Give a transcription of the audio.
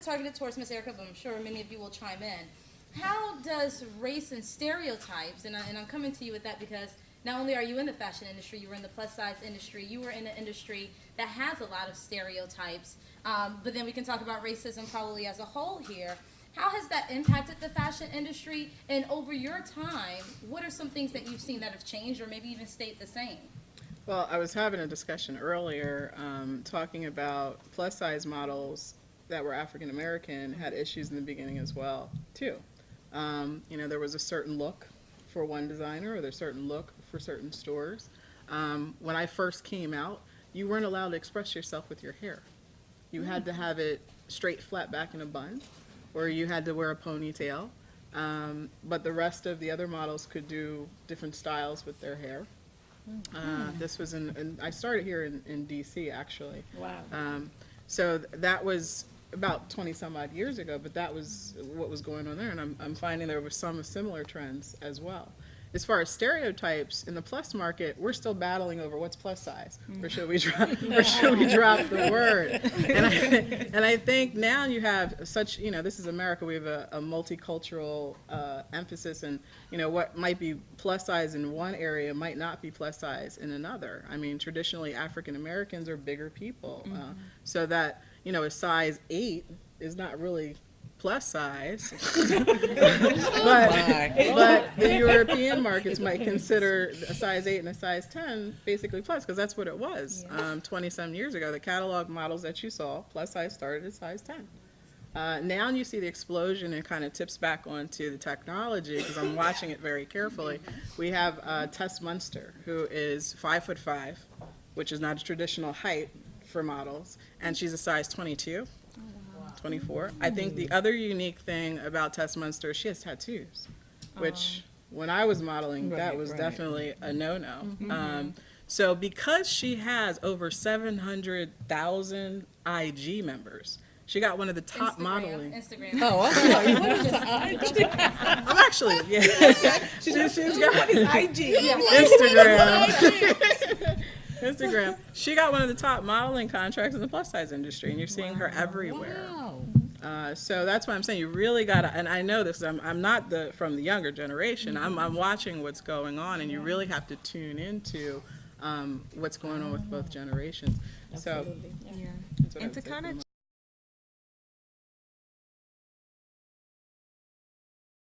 targeted towards Miss Erica, but I'm sure many of you will chime in. How does race and stereotypes, and I'm coming to you with that because not only are you in the fashion industry, you were in the plus size industry, you were in an industry that has a lot of stereotypes, but then we can talk about racism probably as a whole here. How has that impacted the fashion industry? And over your time, what are some things that you've seen that have changed or maybe even stayed the same? Well, I was having a discussion earlier talking about plus size models that were African American had issues in the beginning as well, too. You know, there was a certain look for one designer or there's a certain look for certain stores. When I first came out, you weren't allowed to express yourself with your hair. You had to have it straight flat back in a bun, or you had to wear a ponytail. But the rest of the other models could do different styles with their hair. This was I started here in DC actually. Wow. So that was about 20 some odd years ago, but that was what was going on there, and I'm finding there were some similar trends as well. As far as stereotypes in the plus market, we're still battling over what's plus size, or should we drop the word? And I think now you have such, you know, this is America. We have a multicultural emphasis, and you know what might be plus size in one area might not be plus size in another. I mean, traditionally African Americans are bigger people, so that, you know, a size 8 is not really plus size, but the European markets might consider a size 8 and a size 10 basically plus, because that's what it was 20-some years ago. The catalog models that you saw, plus size started at size 10. Now you see the explosion and kind of tips back onto the technology, because I'm watching it very carefully. We have Tess Munster, who is 5'5", which is not a traditional height for models, and she's a size 22. 24. I think the other unique thing about Tess Munster is she has tattoos, which when I was modeling, that was definitely a no-no. So because she has over 700,000 IG members, she got one of the top modeling. Instagram. Oh, I'm sorry. What is IG? I'm actually, yeah. she's got What is IG? Instagram. Instagram. She got one of the top modeling contracts in the plus size industry, and you're seeing her everywhere. Wow. So that's why I'm saying you really gotta, and I know this, I'm not from the younger generation. I'm watching what's going on, and you really have to tune into what's going on with both generations. Absolutely. So, that's what I And to would say kind from of